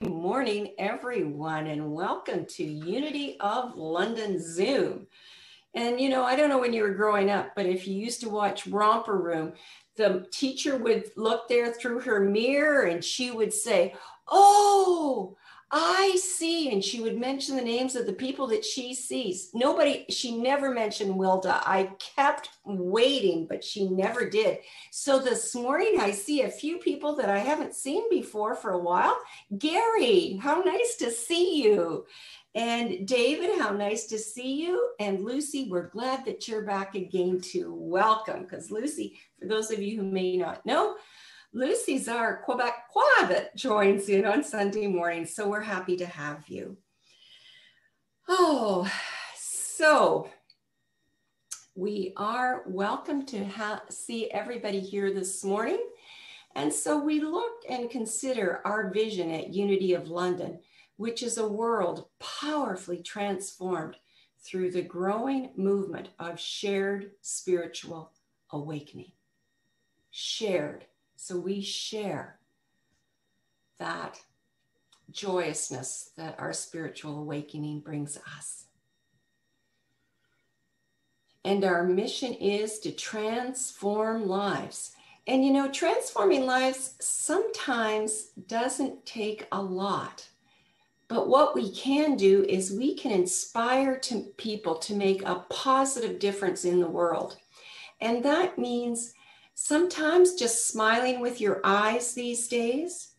morning, everyone, and welcome to Unity of London Zoom. And you know, I don't know when you were growing up, but if you used to watch Romper Room, the teacher would look there through her mirror and she would say, "Oh, I see." And she would mention the names of the people that she sees. She never mentioned Wilda. I kept waiting, but she never did. So this morning I see a few people that I haven't seen before for a while. Gary, how nice to see you. And David, how nice to see you. And Lucy, we're glad that you're back again too. Welcome, because Lucy, for those of you who may not know, Lucy's our Quebecois that joins in on Sunday morning, so we're happy to have you. Oh, so we are welcome to see everybody here this morning. And so we look and consider our vision at Unity of London, which is a world powerfully transformed through the growing movement of shared spiritual awakening. Shared. So we share that joyousness that our spiritual awakening brings us. And our mission is to transform lives. And you know, transforming lives sometimes doesn't take a lot. But what we can do is we can inspire people to make a positive difference in the world. And that means sometimes just smiling with your eyes these days,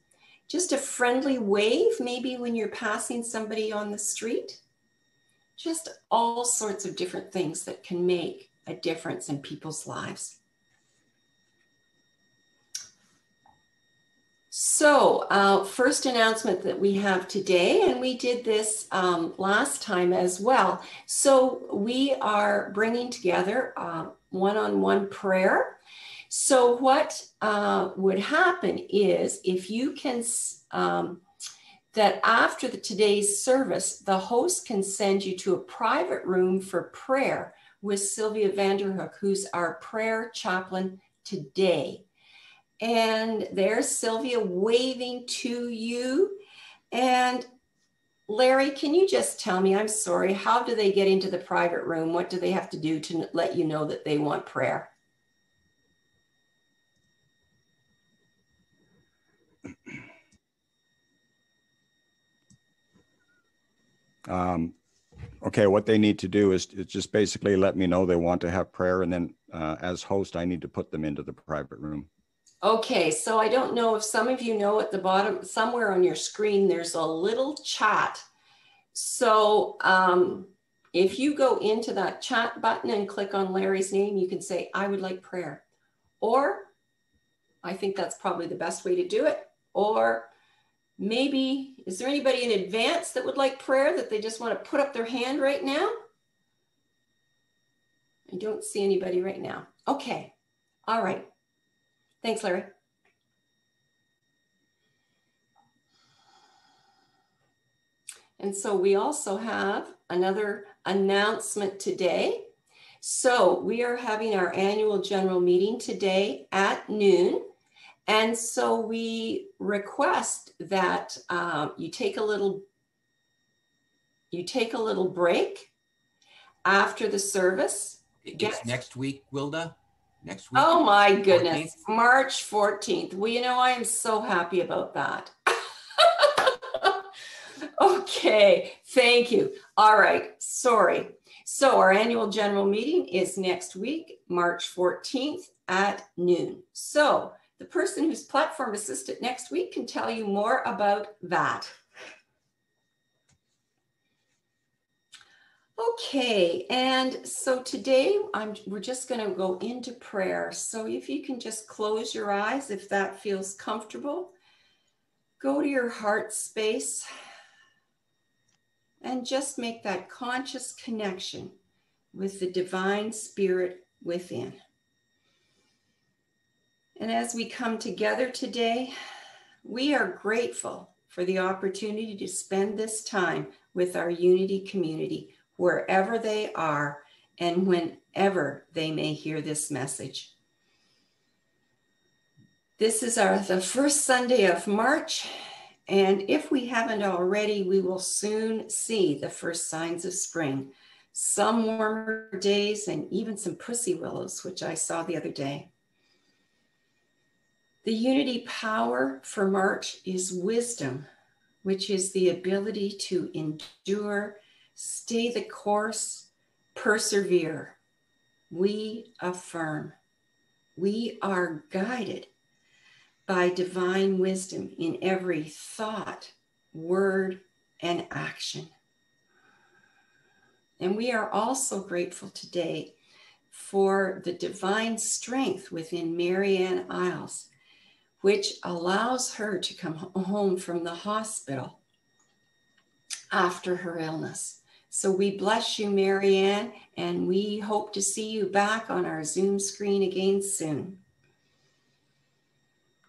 just a friendly wave, maybe when you're passing somebody on the street, just all sorts of different things that can make a difference in people's lives. So first announcement that we have today, and we did this last time as well. So we are bringing together one-on-one prayer. So what would happen is if you can, that after today's service, the host can send you to a private room for prayer with Sylvia Vanderhook, who's our prayer chaplain today. And there's Sylvia waving to you. And Larry, can you just tell me, I'm sorry, how do they get into the private room? What do they have to do to let you know that they want prayer? Okay, what they need to do is just basically let me know they want to have prayer, and then as host, I need to put them into the private room. Okay, so I don't know if some of you know at the bottom, somewhere on your screen, there's a little chat. So if you go into that chat button and click on Larry's name, you can say, "I would like prayer." Or I think that's probably the best way to do it. Or maybe, is there anybody in advance that would like prayer that they just want to put up their hand right now? I don't see anybody right now. Okay, all right. Thanks, Larry. And so we also have another announcement today. So we are having our annual general meeting today at noon. And so we request that you take a little break after the service. It's next week, Wilda? Next week? Oh my goodness, 14th? March 14th. Well, you know, I am so happy about that. Okay, thank you. All right, sorry. So our annual general meeting is next week, March 14th at noon. So the person who's platform assistant next week can tell you more about that. Okay, and so today we're just going to go into prayer. So if you can just close your eyes, if that feels comfortable, go to your heart space and just make that conscious connection with the divine spirit within. And as we come together today, we are grateful for the opportunity to spend this time with our Unity community, wherever they are and whenever they may hear this message. This is the first Sunday of March, And if we haven't already, we will soon see the first signs of spring. Some warmer days and even some pussy willows, which I saw the other day. The unity power for March is wisdom, which is the ability to endure, stay the course, persevere. We affirm. We are guided by divine wisdom in every thought, word, and action. And we are also grateful today for the divine strength within Marianne Isles, which allows her to come home from the hospital after her illness. So we bless you, Marianne, and we hope to see you back on our Zoom screen again soon.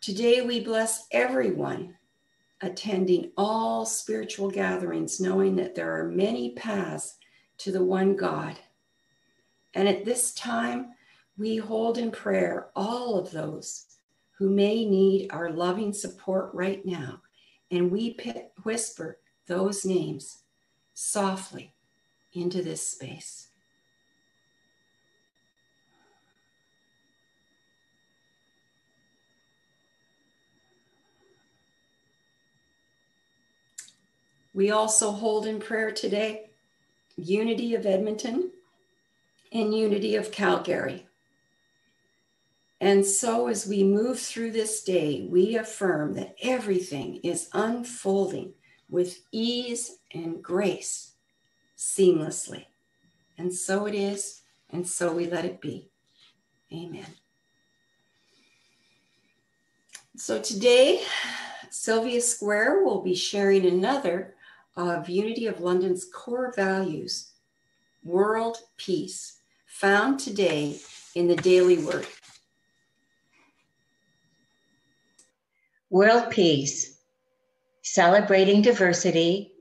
Today we bless everyone attending all spiritual gatherings, knowing that there are many paths to the one God. And at this time, we hold in prayer all of those who may need our loving support right now. And we whisper those names softly into this space. We also hold in prayer today unity of Edmonton and unity of Calgary. And so as we move through this day, we affirm that everything is unfolding with ease and grace seamlessly. And so it is, and so we let it be. Amen. So today, Sylvia Square will be sharing another of Unity of London's core values, world peace, found today in the Daily Word. World peace, celebrating diversity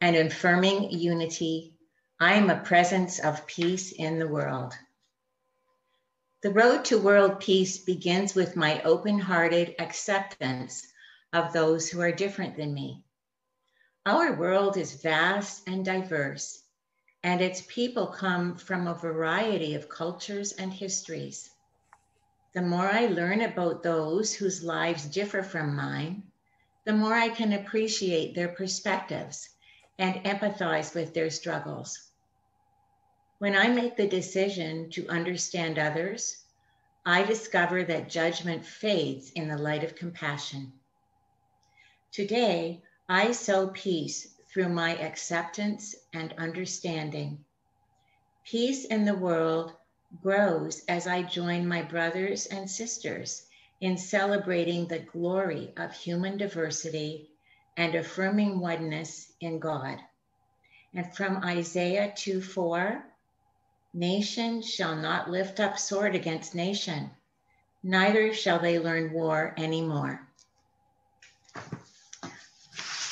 and affirming unity. I am a presence of peace in the world. The road to world peace begins with my open-hearted acceptance of those who are different than me. Our world is vast and diverse, and its people come from a variety of cultures and histories. The more I learn about those whose lives differ from mine, the more I can appreciate their perspectives and empathize with their struggles. When I make the decision to understand others, I discover that judgment fades in the light of compassion. Today, I sow peace through my acceptance and understanding. Peace in the world grows as I join my brothers and sisters in celebrating the glory of human diversity and affirming oneness in God. And from Isaiah 2:4, nation shall not lift up sword against nation, neither shall they learn war anymore.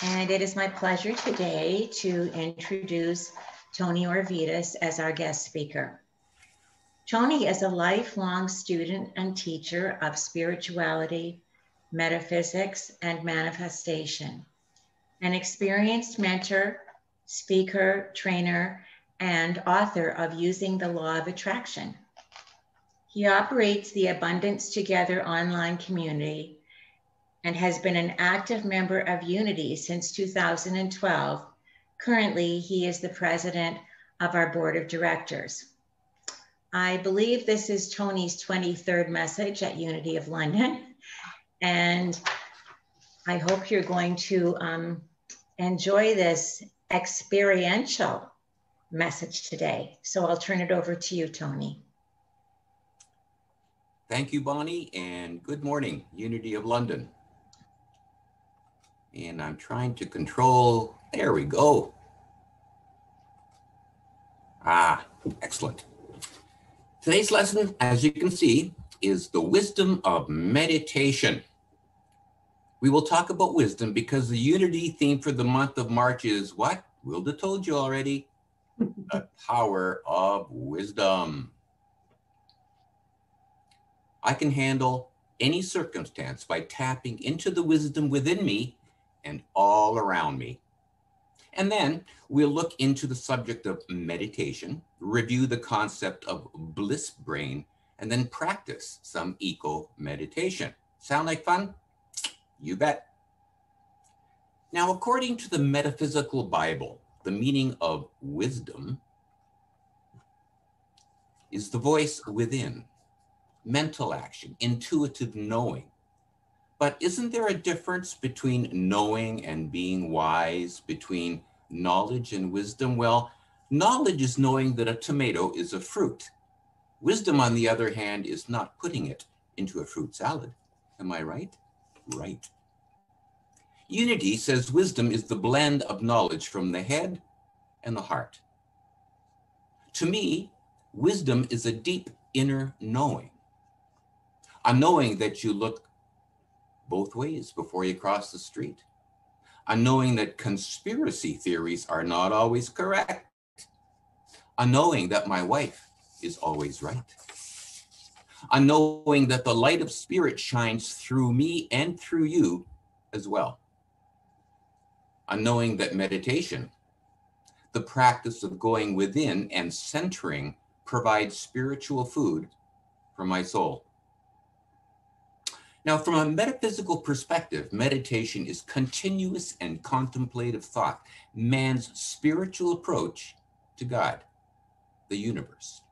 And it is my pleasure today to introduce Tony Orvidas as our guest speaker. Tony is a lifelong student and teacher of spirituality, metaphysics, and manifestation, an experienced mentor, speaker, trainer, and author of Using the Law of Attraction. He operates the Abundance Together online community and has been an active member of Unity since 2012. Currently, he is the president of our board of directors. I believe this is Tony's 23rd message at Unity of London, and I hope you're going to enjoy this experiential message today. So I'll turn it over to you, Tony. Thank you, Bonnie, and good morning, Unity of London. And I'm trying to control, there we go. Excellent. Today's lesson, as you can see, is the wisdom of meditation. We will talk about wisdom because the Unity theme for the month of March is what? Wilda told you already, the power of wisdom. I can handle any circumstance by tapping into the wisdom within me and all around me. And then we'll look into the subject of meditation, review the concept of bliss brain, and then practice some eco meditation. Sound like fun? You bet. Now, according to the metaphysical Bible, the meaning of wisdom is the voice within, mental action, intuitive knowing. But isn't there a difference between knowing and being wise, between knowledge and wisdom? Well, knowledge is knowing that a tomato is a fruit. Wisdom, on the other hand, is not putting it into a fruit salad. Am I right? Right. Unity says wisdom is the blend of knowledge from the head and the heart. To me, wisdom is a deep inner knowing. A knowing that you look both ways before you cross the street. A knowing that conspiracy theories are not always correct. A knowing that my wife is always right. A knowing that the light of spirit shines through me and through you as well. A knowing that meditation, the practice of going within and centering, provides spiritual food for my soul. Now, from a metaphysical perspective, meditation is continuous and contemplative thought, man's spiritual approach to God, the universe.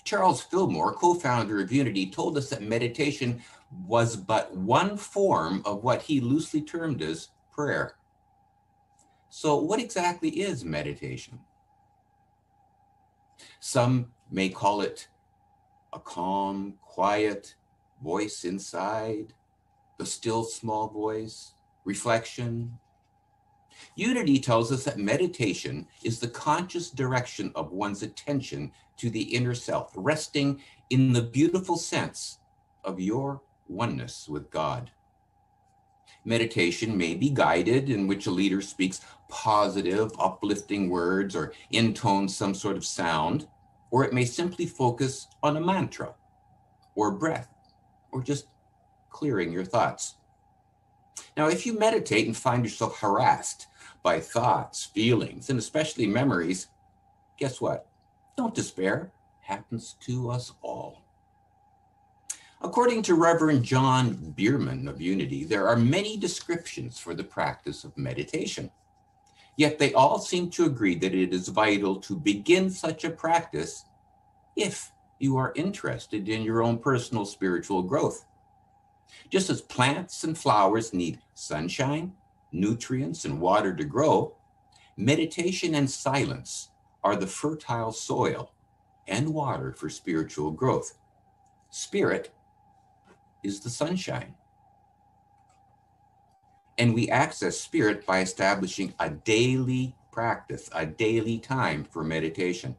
Charles Fillmore, co-founder of Unity, told us that meditation was but one form of what he loosely termed as prayer. So what exactly is meditation? Some may call it a calm, quiet voice inside, the still small voice, reflection. Unity tells us that meditation is the conscious direction of one's attention to the inner self, resting in the beautiful sense of your oneness with God. Meditation may be guided, in which a leader speaks positive, uplifting words or intones some sort of sound, or it may simply focus on a mantra or breath, or just clearing your thoughts. Now, if you meditate and find yourself harassed by thoughts, feelings, and especially memories, guess what? Don't despair. Happens to us all. According to Reverend John Bierman of Unity, there are many descriptions for the practice of meditation. Yet they all seem to agree that it is vital to begin such a practice if you are interested in your own personal spiritual growth. Just as plants and flowers need sunshine, nutrients, and water to grow, meditation and silence are the fertile soil and water for spiritual growth. Spirit is the sunshine. And we access spirit by establishing a daily practice, a daily time for meditation.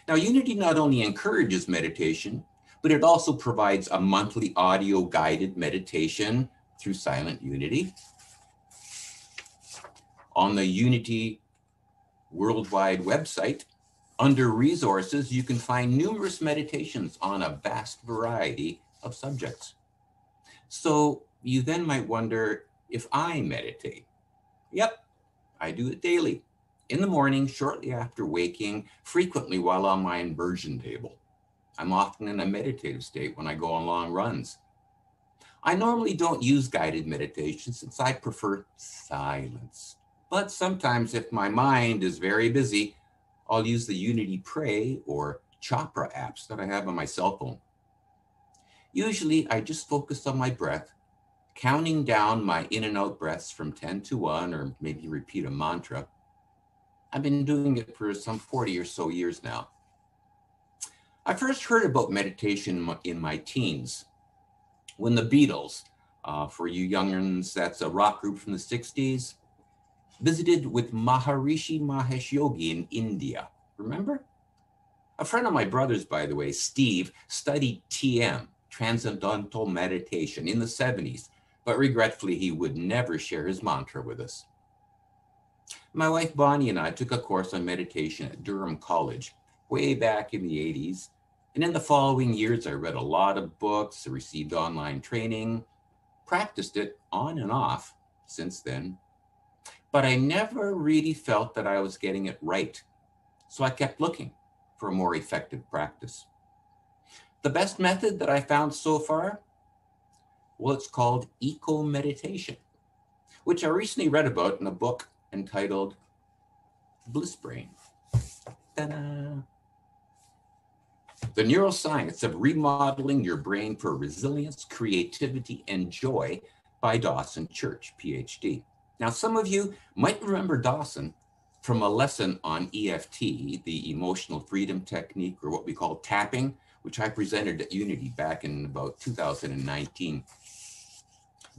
Now, Unity not only encourages meditation, but it also provides a monthly audio guided meditation through Silent Unity. On the Unity worldwide website, under resources, you can find numerous meditations on a vast variety of subjects. So you then might wonder if I meditate. Yep, I do it daily. In the morning, shortly after waking, frequently while on my inversion table. I'm often in a meditative state when I go on long runs. I normally don't use guided meditation since I prefer silence. But sometimes if my mind is very busy, I'll use the Unity Pray or Chopra apps that I have on my cell phone. Usually I just focus on my breath, counting down my in and out breaths from 10 to 1, or maybe repeat a mantra. I've been doing it for some 40 or so years now. I first heard about meditation in my teens when the Beatles, for you young'uns, that's a rock group from the 60s, visited with Maharishi Mahesh Yogi in India. Remember? A friend of my brother's, by the way, Steve, studied TM, Transcendental Meditation, in the 70s, but regretfully, he would never share his mantra with us. My wife Bonnie and I took a course on meditation at Durham College way back in the 80s. And in the following years, I read a lot of books, received online training, practiced it on and off since then, but I never really felt that I was getting it right. So I kept looking for a more effective practice. The best method that I found so far, well, it's called eco-meditation, which I recently read about in a book entitled Bliss Brain. Ta-da! The neuroscience of remodeling your brain for resilience, creativity, and joy by Dawson Church, PhD. Now, some of you might remember Dawson from a lesson on EFT, the emotional freedom technique, or what we call tapping, which I presented at Unity back in about 2019.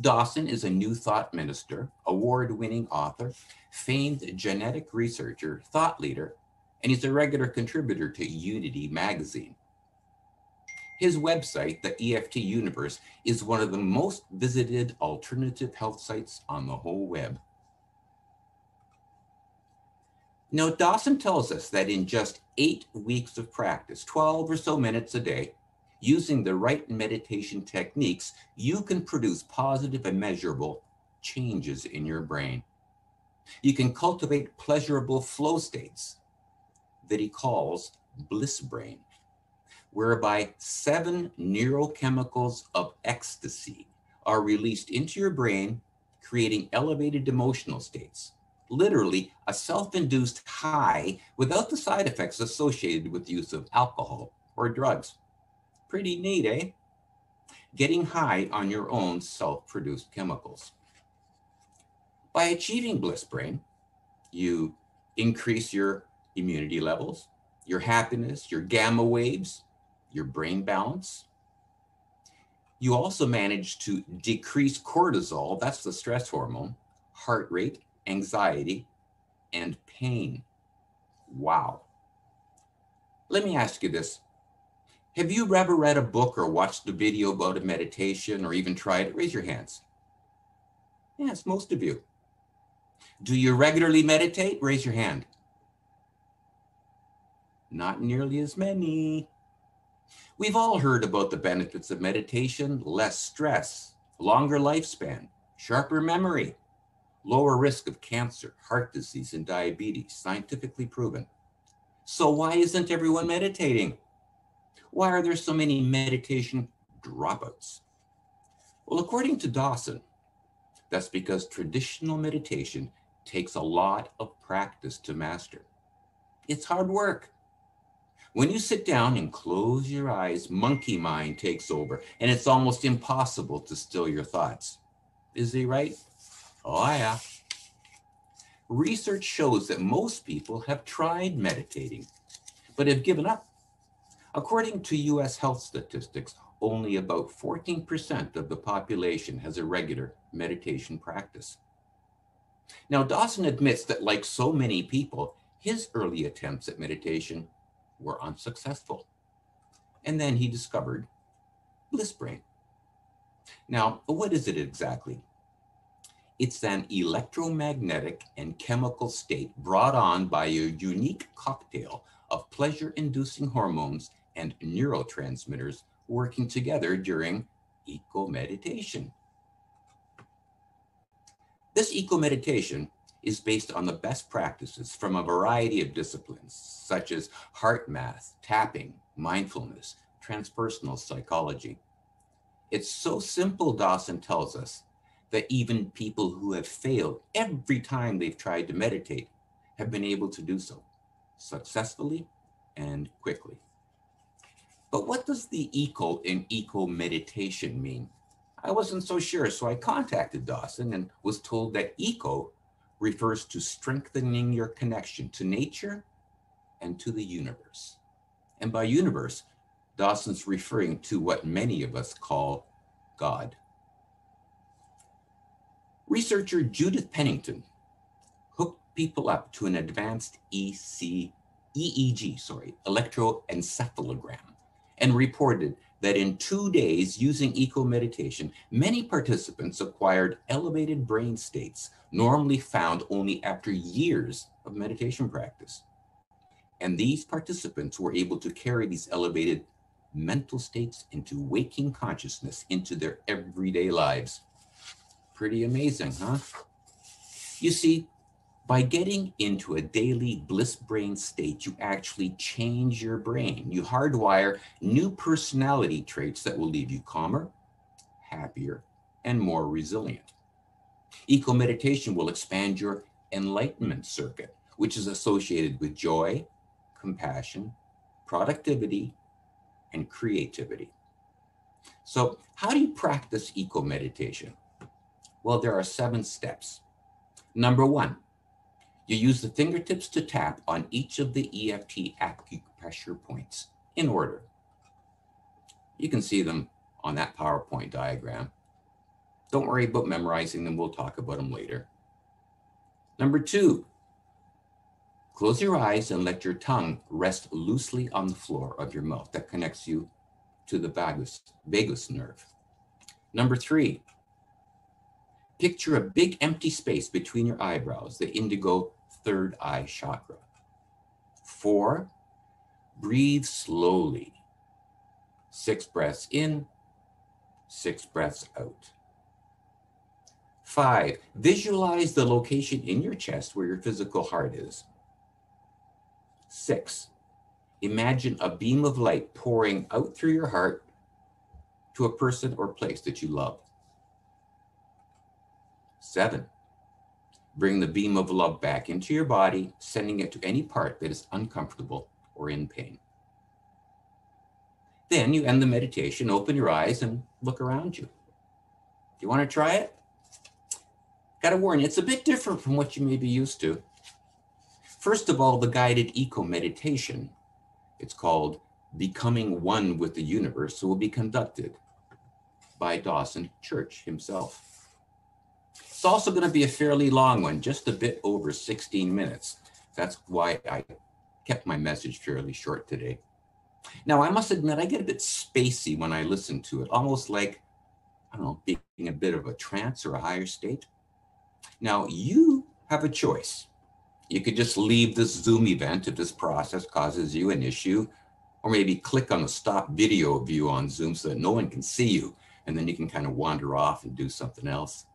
Dawson is a New Thought minister, award-winning author, famed genetic researcher, thought leader, and he's a regular contributor to Unity magazine. His website, the EFT Universe, is one of the most visited alternative health sites on the whole web. Now, Dawson tells us that in just 8 weeks of practice, 12 or so minutes a day, using the right meditation techniques, you can produce positive and measurable changes in your brain. You can cultivate pleasurable flow states that he calls bliss brain, whereby 7 neurochemicals of ecstasy are released into your brain, creating elevated emotional states. Literally a self-induced high without the side effects associated with use of alcohol or drugs. Pretty neat, eh? Getting high on your own self-produced chemicals. By achieving bliss brain, you increase your immunity levels, your happiness, your gamma waves, your brain balance. You also manage to decrease cortisol, that's the stress hormone, heart rate, anxiety, and pain. Wow. Let me ask you this. Have you ever read a book or watched a video about a meditation or even tried it? Raise your hands. Yes, most of you. Do you regularly meditate? Raise your hand. Not nearly as many. We've all heard about the benefits of meditation: less stress, longer lifespan, sharper memory, lower risk of cancer, heart disease, and diabetes, scientifically proven. So why isn't everyone meditating? Why are there so many meditation dropouts? Well, according to Dawson, that's because traditional meditation takes a lot of practice to master. It's hard work. When you sit down and close your eyes, monkey mind takes over, and it's almost impossible to still your thoughts. Is he right? Oh, yeah. Research shows that most people have tried meditating, but have given up. According to US health statistics, only about 14% of the population has a regular meditation practice. Now, Dawson admits that, like so many people, his early attempts at meditation were unsuccessful. And then he discovered bliss brain. Now, what is it exactly? It's an electromagnetic and chemical state brought on by a unique cocktail of pleasure-inducing hormones and neurotransmitters working together during eco-meditation. This eco-meditation is based on the best practices from a variety of disciplines, such as heart math, tapping, mindfulness, transpersonal psychology. It's so simple, Dawson tells us, that even people who have failed every time they've tried to meditate have been able to do so successfully and quickly. But what does the eco in eco-meditation mean? I wasn't so sure, so I contacted Dawson and was told that eco refers to strengthening your connection to nature and to the universe. And by universe, Dawson's referring to what many of us call God. Researcher Judith Pennington hooked people up to an advanced EEG, electroencephalogram, and reported that in 2 days using eco-meditation, many participants acquired elevated brain states normally found only after years of meditation practice. And these participants were able to carry these elevated mental states into waking consciousness into their everyday lives. Pretty amazing, huh? You see, by getting into a daily bliss brain state, you actually change your brain. You hardwire new personality traits that will leave you calmer, happier, and more resilient. Eco meditation will expand your enlightenment circuit, which is associated with joy, compassion, productivity, and creativity. So, how do you practice eco meditation? Well, there are 7 steps. Number 1, you use the fingertips to tap on each of the EFT acupressure points in order. You can see them on that PowerPoint diagram. Don't worry about memorizing them. We'll talk about them later. Number 2, close your eyes and let your tongue rest loosely on the floor of your mouth. That connects you to the vagus nerve. Number 3, picture a big empty space between your eyebrows, the indigo third eye chakra. 4, breathe slowly. 6 breaths in, 6 breaths out. 5, visualize the location in your chest where your physical heart is. 6, imagine a beam of light pouring out through your heart to a person or place that you love. 7, bring the beam of love back into your body, sending it to any part that is uncomfortable or in pain. Then you end the meditation, open your eyes, and look around you. Do you want to try it? Got to warn you, it's a bit different from what you may be used to. First of all, the guided eco meditation, it's called Becoming One with the Universe, will be conducted by Dawson Church himself. It's also going to be a fairly long one, just a bit over 16 minutes. That's why I kept my message fairly short today. Now, I must admit, I get a bit spacey when I listen to it, almost like, I don't know, being a bit of a trance or a higher state. Now, you have a choice. You could just leave this Zoom event if this process causes you an issue, or maybe click on the stop video view on Zoom so that no one can see you, and then you can kind of wander off and do something else.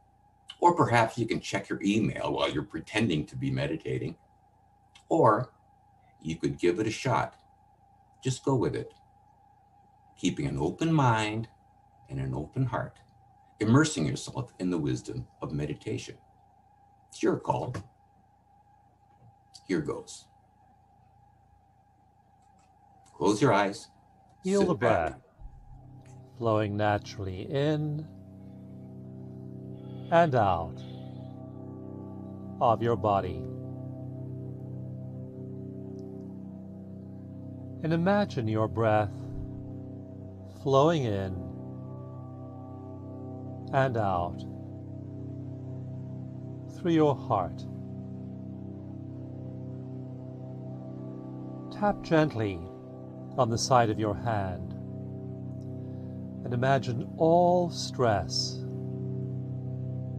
Or perhaps you can check your email while you're pretending to be meditating. Or you could give it a shot. Just go with it, keeping an open mind and an open heart, immersing yourself in the wisdom of meditation. It's your call. Here goes. Close your eyes. Feel the Sit back. breath flowing naturally in and out of your body. And imagine your breath flowing in and out through your heart. Tap gently on the side of your hand and imagine all stress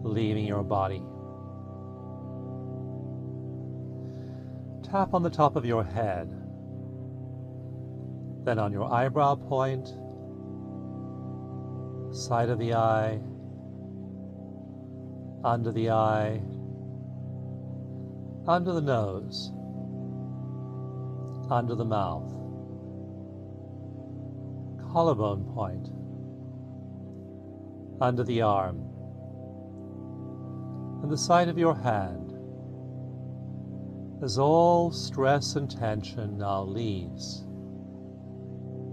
leaving your body. Tap on the top of your head, then on your eyebrow point, side of the eye, under the eye, under the nose, under the mouth, collarbone point, under the arm, and the side of your hand, as all stress and tension now leaves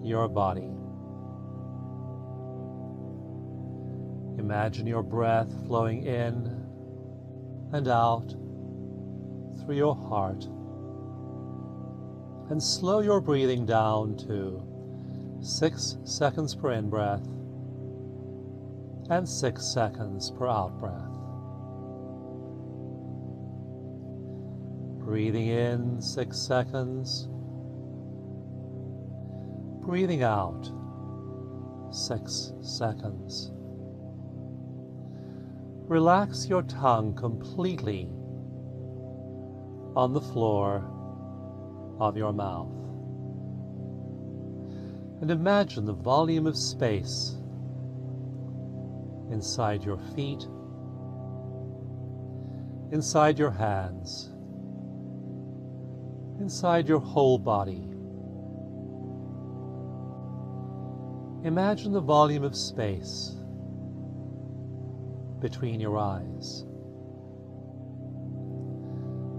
your body. Imagine your breath flowing in and out through your heart, and slow your breathing down to 6 seconds per in-breath and 6 seconds per out-breath. Breathing in 6 seconds, breathing out 6 seconds. Relax your tongue completely on the floor of your mouth. And imagine the volume of space inside your feet inside your hands, inside your whole body. Imagine the volume of space between your eyes,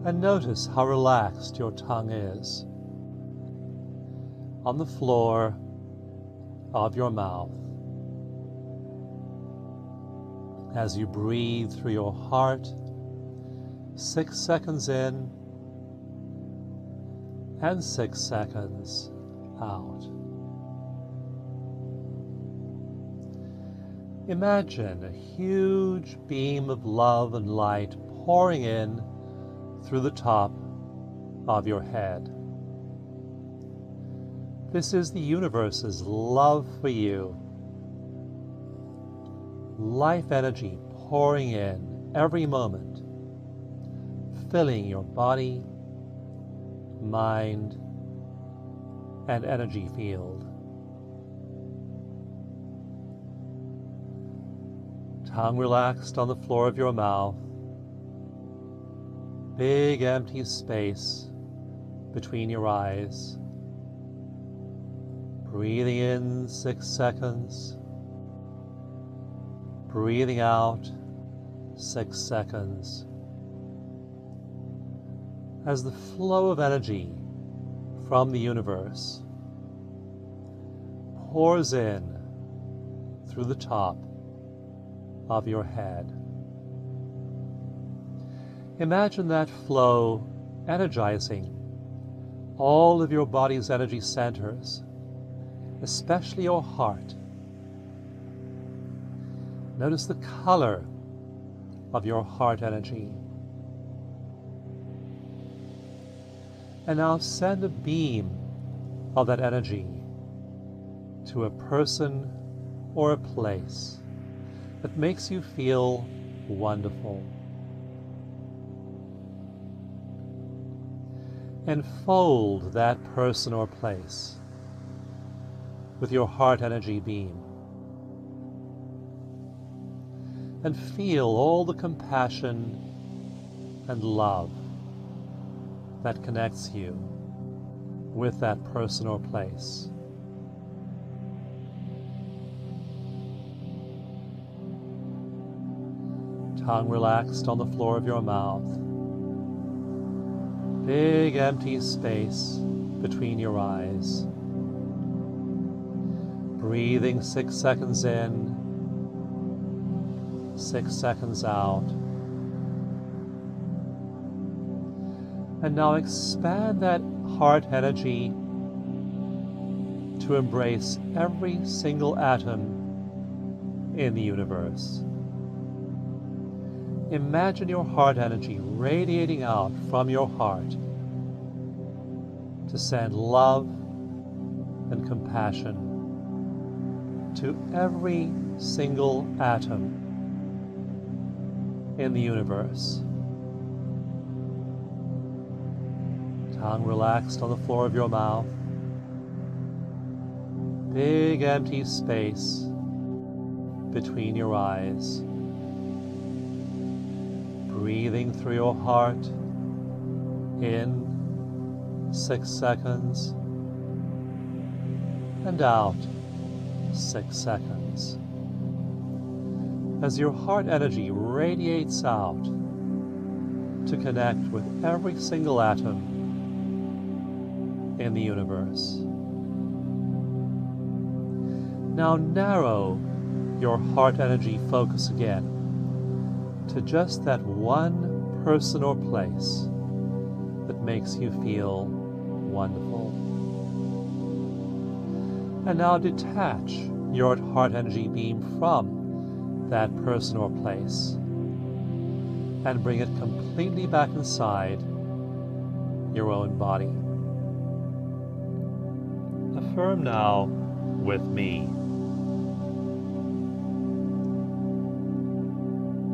and notice how relaxed your tongue is on the floor of your mouth as you breathe through your heart 6 seconds in and 6 seconds out. Imagine a huge beam of love and light pouring in through the top of your head. This is the universe's love for you. Life energy pouring in every moment, filling your body, mind, and energy field. Tongue relaxed on the floor of your mouth. Big empty space between your eyes. Breathing in 6 seconds. Breathing out 6 seconds. As the flow of energy from the universe pours in through the top of your head. Imagine that flow energizing all of your body's energy centers, especially your heart. Notice the color of your heart energy. And now send a beam of that energy to a person or a place that makes you feel wonderful. Enfold that person or place with your heart energy beam, and feel all the compassion and love that connects you with that person or place. Tongue relaxed on the floor of your mouth. Big empty space between your eyes. Breathing 6 seconds in, 6 seconds out. And now expand that heart energy to embrace every single atom in the universe. Imagine your heart energy radiating out from your heart to send love and compassion to every single atom in the universe. Tongue relaxed on the floor of your mouth. Big empty space between your eyes. Breathing through your heart in 6 seconds and out 6 seconds. As your heart energy radiates out to connect with every single atom in the universe. Now narrow your heart energy focus again to just that one person or place that makes you feel wonderful. And now detach your heart energy beam from that person or place and bring it completely back inside your own body. Affirm now with me.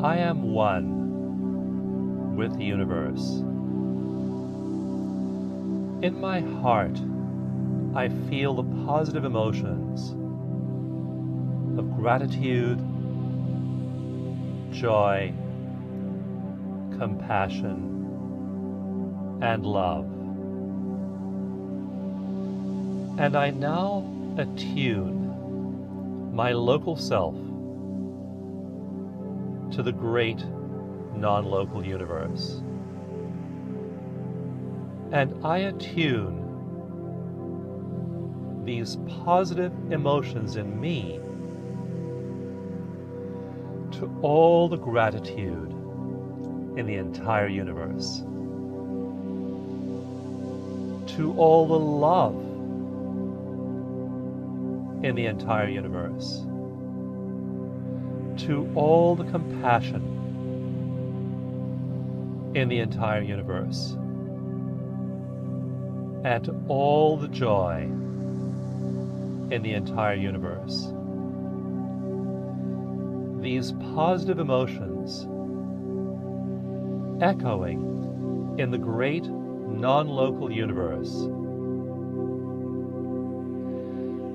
I am one with the universe. In my heart, I feel the positive emotions of gratitude, joy, compassion, and love. And I now attune my local self to the great non-local universe. And I attune these positive emotions in me to all the gratitude in the entire universe, to all the love in the entire universe, to all the compassion in the entire universe, and to all the joy in the entire universe. These positive emotions echoing in the great non-local universe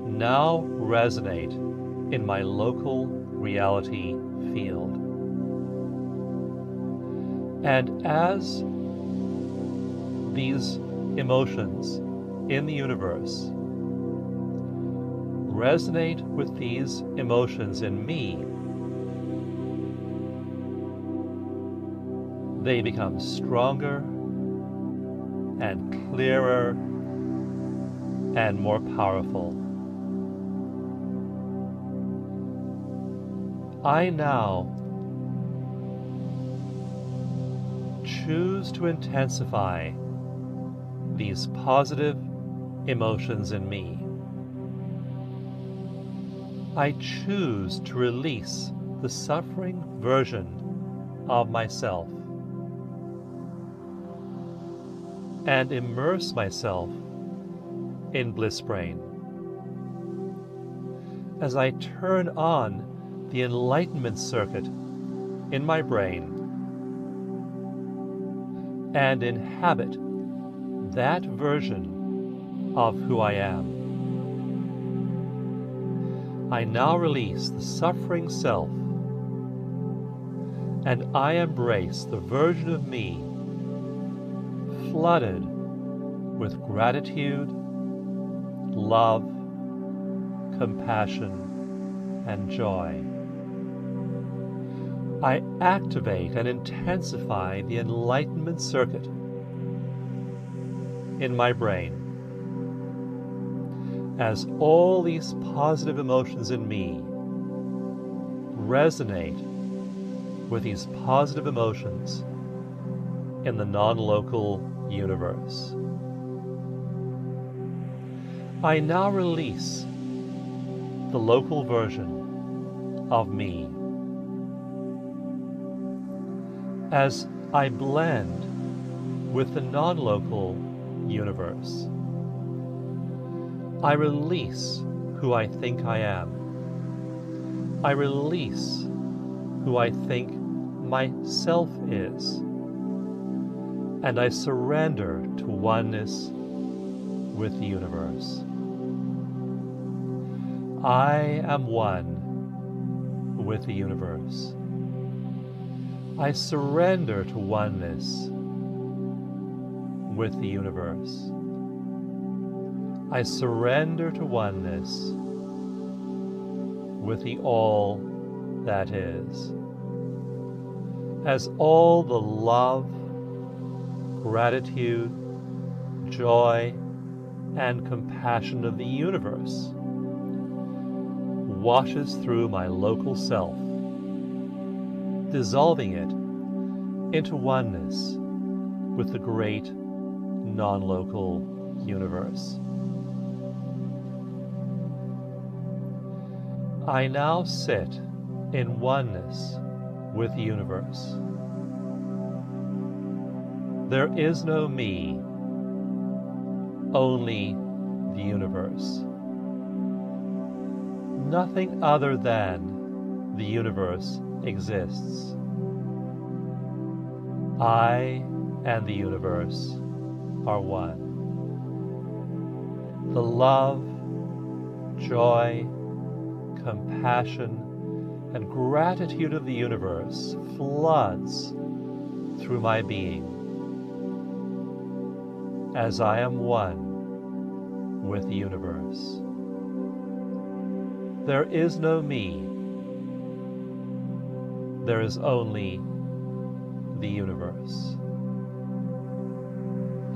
now resonate in my local reality field. And as these emotions in the universe resonate with these emotions in me, they become stronger and clearer and more powerful. I now choose to intensify these positive emotions in me. I choose to release the suffering version of myself and immerse myself in bliss brain. As I turn on the enlightenment circuit in my brain and inhabit that version of who I am, I now release the suffering self and I embrace the version of me flooded with gratitude, love, compassion, and joy. I activate and intensify the enlightenment circuit in my brain as all these positive emotions in me resonate with these positive emotions in the non-local universe. I now release the local version of me as I blend with the non-local universe. I release who I think I am. I release who I think myself is. And I surrender to oneness with the universe. I am one with the universe. I surrender to oneness with the universe. I surrender to oneness with the all that is. As all the love, gratitude, joy, and compassion of the universe washes through my local self, dissolving it into oneness with the great non-local universe. I now sit in oneness with the universe. There is no me, only the universe. Nothing other than the universe exists. I and the universe are one. The love, joy, compassion, and gratitude of the universe floods through my being, as I am one with the universe. There is no me. There is only the universe.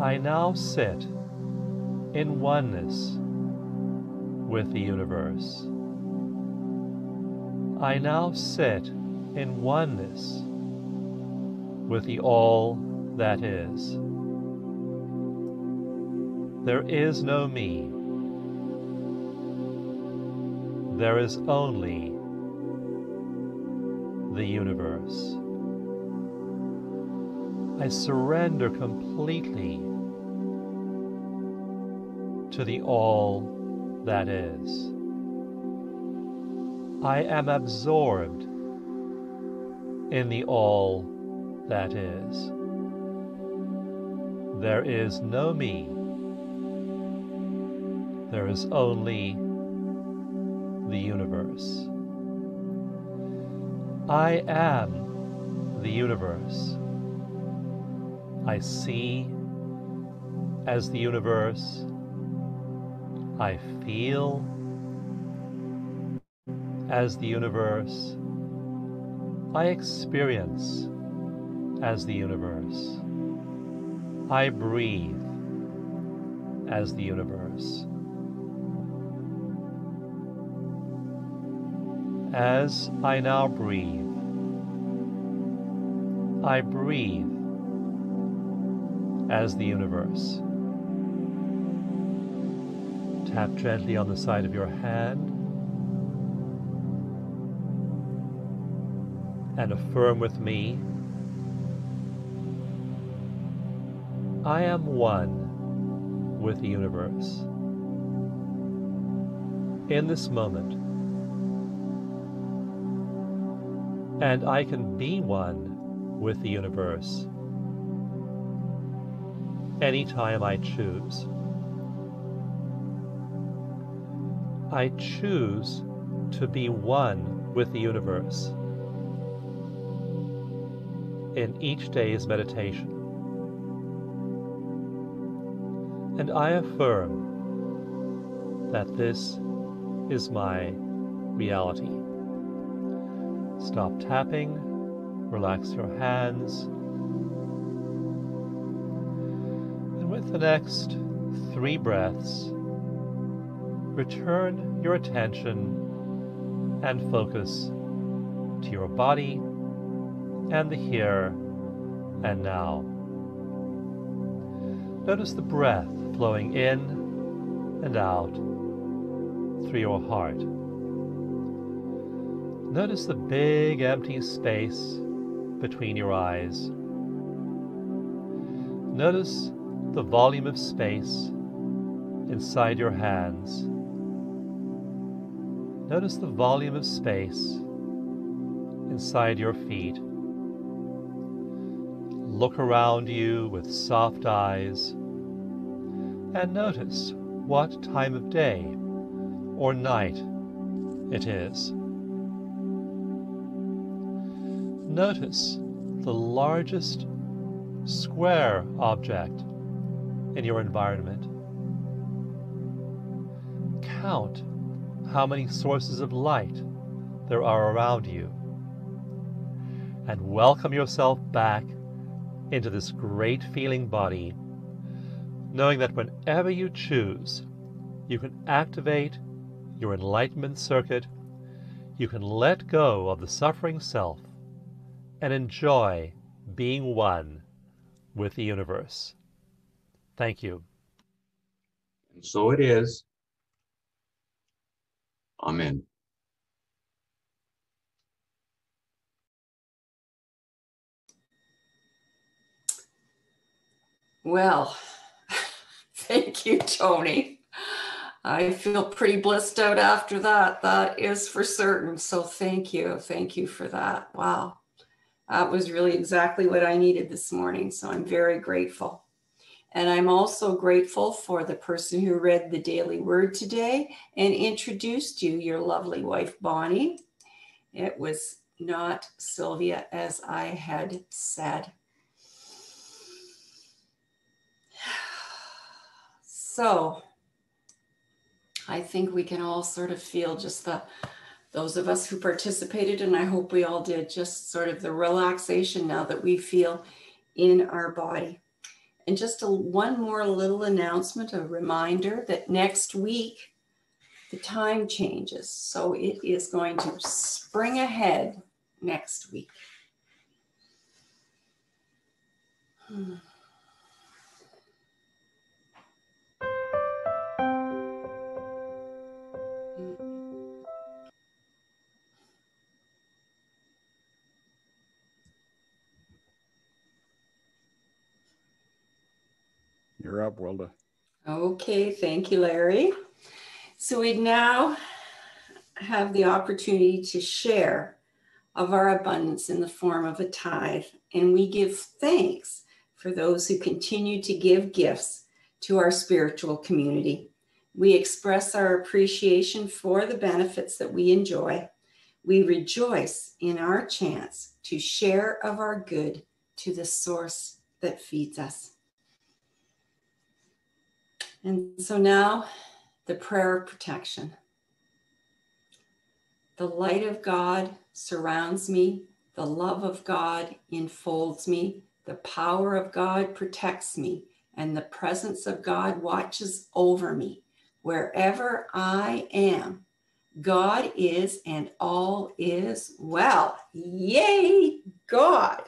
I now sit in oneness with the universe. I now sit in oneness with the all that is. There is no me. There is only the universe. I surrender completely to the all that is. I am absorbed in the all that is. There is no me. There is only the universe. I am the universe. I see as the universe. I feel as the universe. I experience as the universe. I breathe as the universe. As I now breathe, I breathe as the universe. Tap gently on the side of your hand and affirm with me, I am one with the universe. In this moment, and I can be one with the universe anytime I choose. I choose to be one with the universe in each day's meditation. And I affirm that this is my reality. Stop tapping, relax your hands, and with the next 3 breaths, return your attention and focus to your body and the here and now. Notice the breath flowing in and out through your heart. Notice the big empty space between your eyes. Notice the volume of space inside your hands. Notice the volume of space inside your feet. Look around you with soft eyes and notice what time of day or night it is. Notice the largest square object in your environment. Count how many sources of light there are around you, and welcome yourself back into this great feeling body, knowing that whenever you choose, you can activate your enlightenment circuit, you can let go of the suffering self, and enjoy being one with the universe. Thank you. And so it is. Amen. Well, thank you, Tony. I feel pretty blissed out after that. That is for certain. So thank you. Thank you for that. Wow. That was really exactly what I needed this morning. So I'm very grateful. And I'm also grateful for the person who read the daily word today and introduced you, your lovely wife, Bonnie. It was not Sylvia, as I had said. So I think we can all sort of feel just those of us who participated, and I hope we all did, just sort of the relaxation now that we feel in our body. And just one more little announcement, a reminder that next week, the time changes. So it is going to spring ahead next week. You're up, Wilda. Okay, thank you, Larry. So we now have the opportunity to share of our abundance in the form of a tithe, and we give thanks for those who continue to give gifts to our spiritual community. We express our appreciation for the benefits that we enjoy. We rejoice in our chance to share of our good to the source that feeds us. And so now, the prayer of protection. The light of God surrounds me. The love of God enfolds me. The power of God protects me. And the presence of God watches over me. Wherever I am, God is, and all is well. Yay, God.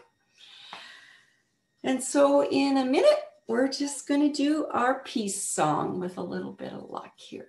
And so in a minute, we're just going to do our peace song with a little bit of luck here.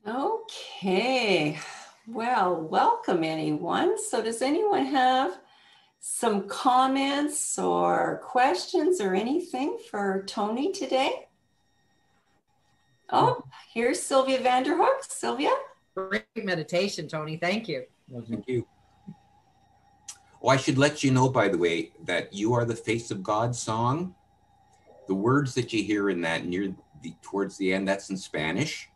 Okay, well, welcome anyone. So does anyone have some comments or questions or anything for Tony today? Oh, here's Sylvia Vanderhoek. Sylvia? Great meditation, Tony. Thank you. Thank you. Oh, I should let you know, by the way, that You Are the Face of God song, the words that you hear in that towards the end, that's in Spanish.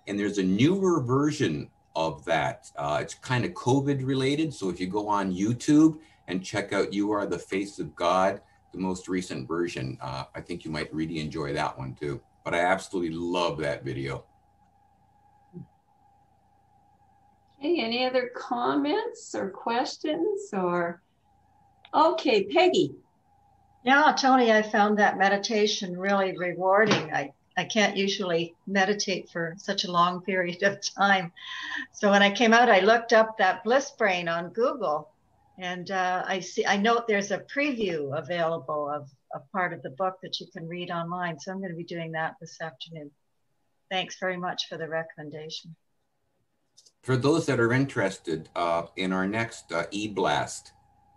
And there's a newer version of that. It's kind of COVID related. So if you go on YouTube and check out You Are the Face of God, the most recent version, I think you might really enjoy that one too. But I absolutely love that video. Okay, any other comments or questions or? Okay, Peggy. Yeah, Tony, I found that meditation really rewarding. I can't usually meditate for such a long period of time. So when I came out, I looked up that Bliss Brain on Google, and I note there's a preview available of a part of the book that you can read online. So I'm going to be doing that this afternoon. Thanks very much for the recommendation. For those that are interested, in our next e-blast,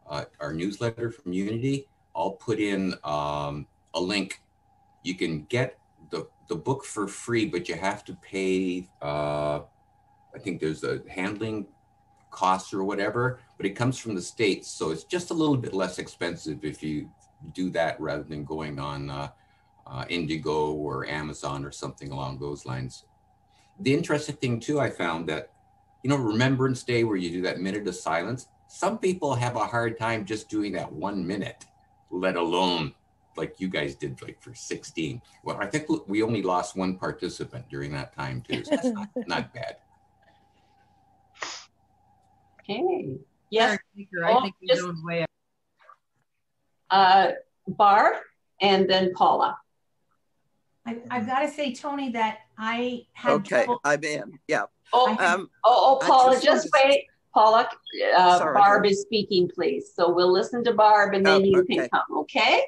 our newsletter from Unity, I'll put in a link. You can get the book for free, but you have to pay, I think there's a handling costs or whatever, but it comes from the States. So it's just a little bit less expensive if you do that rather than going on Indigo or Amazon or something along those lines. The interesting thing too, I found that, you know, Remembrance Day where you do that minute of silence, some people have a hard time just doing that 1 minute, let alone like you guys did, like for 16. Well, I think we only lost one participant during that time too, so that's not bad. Okay. Yes. I think we go way up. Barb and then Paula. I've got to say, Tony, that I had trouble. I'm in. Yeah. Paula, just wait. Paula, Barb is speaking, please. So we'll listen to Barb and then you can come, okay?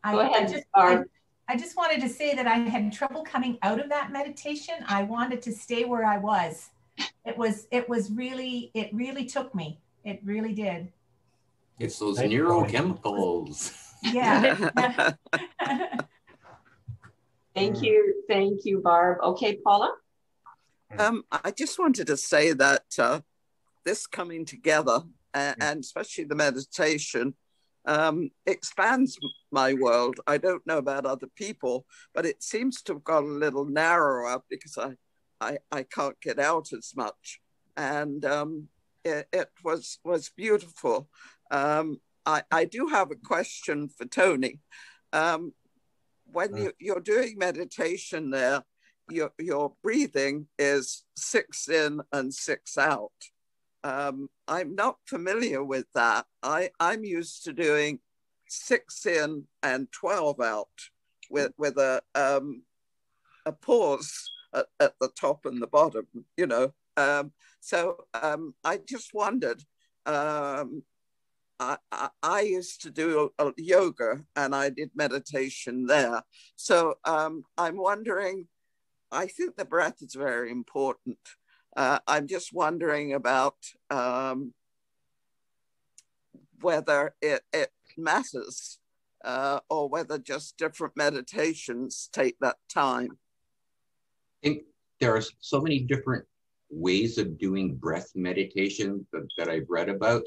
Go ahead, Barb. I just wanted to say that I had trouble coming out of that meditation. I wanted to stay where I was. It really took me. It really did. It's those neurochemicals. Yeah. Thank you, Barb. Okay, Paula? I just wanted to say that this coming together, and especially the meditation, expands my world. I don't know about other people, but it seems to have got a little narrower because I can't get out as much. And it was beautiful. I do have a question for Tony. When you're doing meditation there, your breathing is 6 in and 6 out. I'm not familiar with that. I'm used to doing 6 in and 12 out with a pause at the top and the bottom, you know. So I just wondered, I used to do yoga and I did meditation there. So I'm wondering, I think the breath is very important. I'm just wondering about whether it matters or whether just different meditations take that time. I think there are so many different ways of doing breath meditation that I've read about.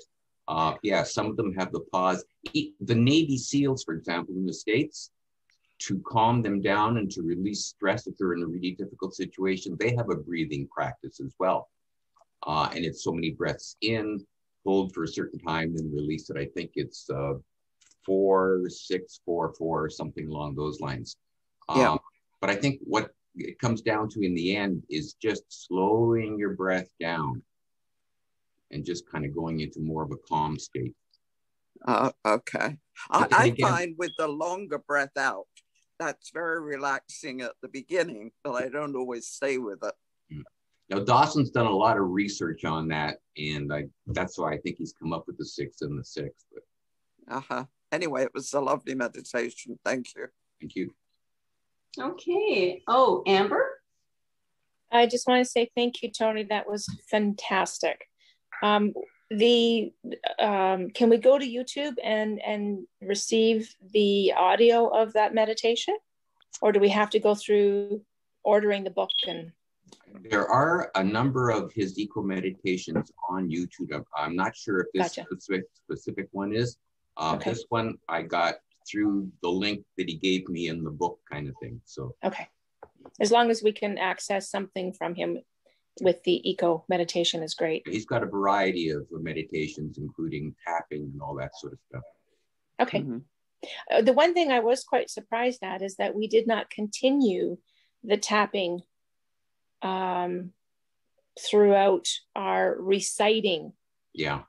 Yeah, some of them have the pause. The Navy SEALs, for example, in the States, to calm them down and to release stress if they're in a really difficult situation, they have a breathing practice as well. And it's so many breaths in, hold for a certain time, then release it. I think it's 4, 6, 4, 4, something along those lines. Yeah. But I think what it comes down to in the end is just slowing your breath down and just kind of going into more of a calm state. Okay. I find with the longer breath out, that's very relaxing at the beginning, but I don't always stay with it. Now, Dawson's done a lot of research on that, and that's why I think he's come up with the 6 and the 6. But... Anyway, it was a lovely meditation. Thank you. Thank you. Okay. Oh, Amber? I just want to say thank you, Tony. That was fantastic. Can we go to YouTube and receive the audio of that meditation? Or do we have to go through ordering the book? And there are a number of his eco meditations on YouTube. I'm not sure if this specific one is. This one I got through the link that he gave me in the book kind of thing. So okay. As long as we can access something from him with the eco meditation is great. He's got a variety of meditations, including tapping and all that sort of stuff. Okay. Mm-hmm. The one thing I was quite surprised at is that we did not continue the tapping throughout our reciting. Yeah.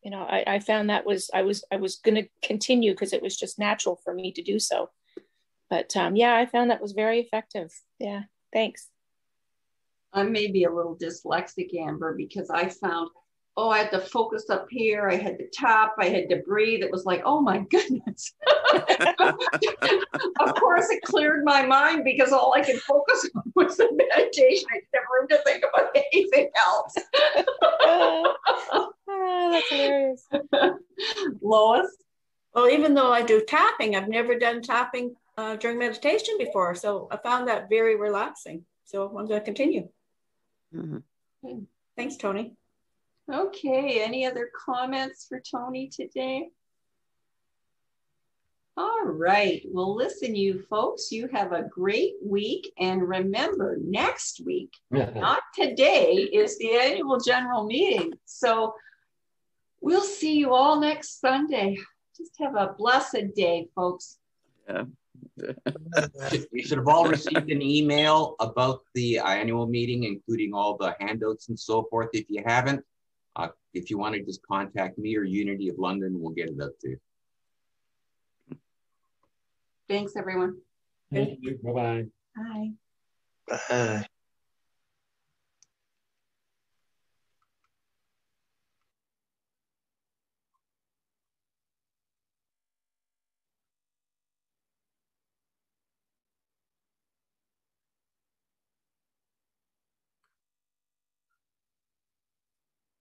You know, I found that I was going to continue because it was just natural for me to do so. But yeah, I found that was very effective. Yeah, thanks. I may be a little dyslexic, Amber, because I found, I had to focus up here. I had to tap. I had to breathe. It was like, oh my goodness. Of course, it cleared my mind because all I could focus on was the meditation. I didn't have room to think about anything else. Oh, that's hilarious. Lois? Well, even though I do tapping, I've never done tapping during meditation before. So I found that very relaxing. So I'm going to continue. Mm-hmm. Thanks, Tony. Okay, any other comments for Tony today? All right, well, listen, you folks, you have a great week. And remember, next week, not today, is the annual general meeting. So we'll see you all next Sunday. Just have a blessed day, folks. Yeah. You should have all received an email about the annual meeting, including all the handouts and so forth. If you haven't, if you want to just contact me or Unity of London, we'll get it out to you. Thanks, everyone. Thank you. Bye-bye. Bye. Bye.